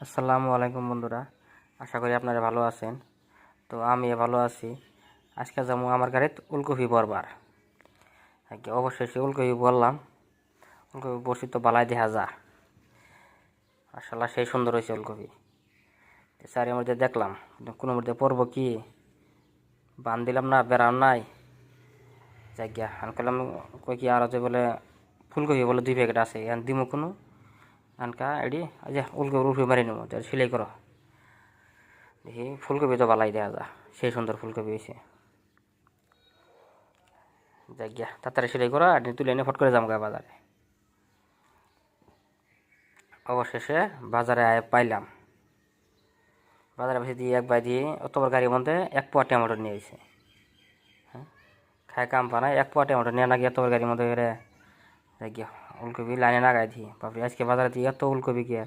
আসসালামু আলাইকুম বন্ধুরা, আশা করি আপনারা ভালো আছেন। তো আমি ভালো আছি। আজকে যাবো আমার গাড়িতে উলকপি বরবার। অবশেষে উলকপি বললাম, উলকপি বসি তো বালাই দেখা যা। আসলে সেই সুন্দর হয়েছে উলকপি। চারির মধ্যে দেখলাম, কিন্তু কোনো মধ্যে পড়বো কি বান দিলাম না, বেড়ান নাই জায়গা। আমি করলাম কই কি আর আছে বলে ফুলকপি বলে 2 প্যাকেট আছে, এখন দিমো কোনো আনকা এডি আচ্ছা উলকপি মারি নেবো, সিলাই করো। দেখি ফুলকপি তো বালাই দেখা যা, সেই সুন্দর ফুলকপি হয়েছে। জায়গা তাড়াতাড়ি সেলাই করা আর তুলে এনে ফট করে যামগা বাজারে। অবশেষে বাজারে পাইলাম। বাজারে বসে দিয়ে এক বাই দিয়ে অতবার গাড়ির মধ্যে 1 পোয়া টমেটো নিয়ে এসে, হ্যাঁ খায় কাম পানায় 1 পোয়া টমেটো নিয়ে না গিয়ে অতবার গাড়ির মধ্যে জায়গা উলকপি লাইনে লাগাই দিই। বাপরে আজকে বাজারে দিয়ে এত উলকপি গিয়ে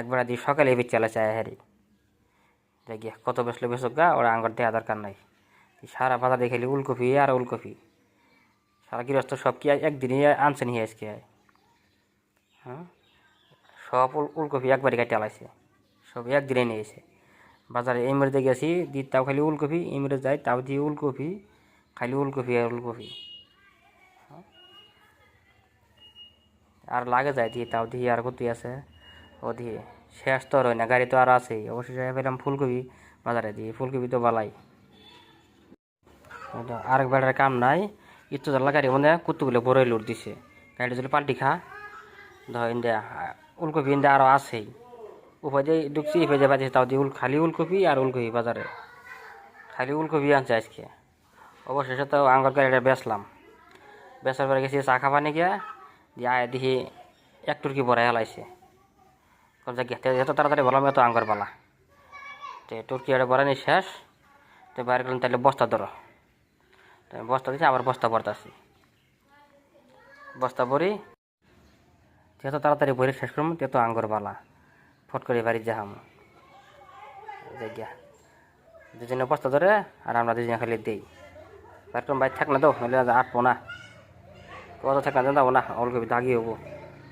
একবার দিয়ে সকালে এবার চালা চায় হারি জায়গা কত বেসলে বেসক গা ওরা আঙ্গর দেওয়া দরকার নাই। সারা বাজার দেখে উলকপি আর উলকপি, সারা গৃহস্থ সব কি একদিনই আনছে নিয়ে আজকে। হ্যাঁ সব উলকপি একবারই কাটে আলাইছে, সব একদিনে নিয়েছে। বাজারে এই মেরে গেছি দি তাও খালি উলকপি, এই মেরে যাই তাও দিয়ে উলকপি, খালি উলকপি আর উলকপি। আর লাগে যায় দিয়ে তাও দিয়ে আর কতই আছে ও দিয়ে শেষ তো আর হয় না, গাড়ি তো আর আছেই। অবশেষে পেলাম ফুলকপি বাজারে দিয়ে, ফুলকপি তো বালাই। আরেক বেড়ার কাম নাই, ইতো জ্বালা গাড়ি মধ্যে কুতুগুলো বড়ই লোড দিছে। গাড়িটা যদি পাল্টি খা ধর ইন্ডিয়া উলকপি ইন্ডিয়া আরও আছেই। উপায় দিয়ে ঢুকছি এপাই দিয়ে বাজছে তাও দিয়ে খালি উলকপি আর উলকপি বাজারে, খালি উলকপি আনছে আজকে। অবশেষে তো আঙ্গর গাড়িটা বেচলাম। বেচার পরে গেছি চা খাবা নিয়ে গিয়া দিয়ে আয় দেখি 1 টুরকি বড়াই হেলাইছে। এত তাড়াতাড়ি বললাম এত আঙ্গর পালা তো টুরকি এটা বড়ানি শেষ। তো বাইরে গেলাম তাহলে বস্তা ধরো, বস্তা দিচ্ছে আবার বস্তা ভরতাছি। বস্তা ভরি যত তাড়াতাড়ি ভরে শেষ করবো তত আঙ্গর বালা, ফট করে বাড়ি যাহাম জায়গা। দুজনে বস্তা ধরে আর আমরা দুজনে খালি দিই। তারপর বাইর থাক না তো নইলে আটবো না, কত থাক না যাবো না, অলকপি দাগি হবো।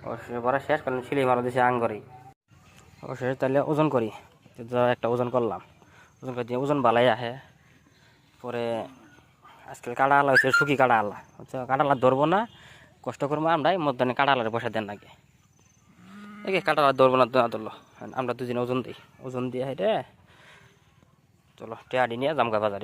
অবশ্যই ভরা শেষ করলাম, ছিলি মারা দিয়েছে আঙ্গরেই। অবশ্যই তাহলে ওজন করি, একটা ওজন করলাম। ওজন করে দিয়ে ওজন বালাই আহে পরে। আজকাল কাটা আলা হয়েছে শুকি কাটা আলা, কাটা আলা ধরবো না, কষ্ট করবো আমরাই মধ্যে কাটা আলার বসে দেন নাকি দেখে কাটা আলা ধরবো না ধরলো। আমরা দুজনে ওজন দিই, ওজন দিয়ে হেঁটে চলো টেয়ারি নিয়ে জামগা বাজারে।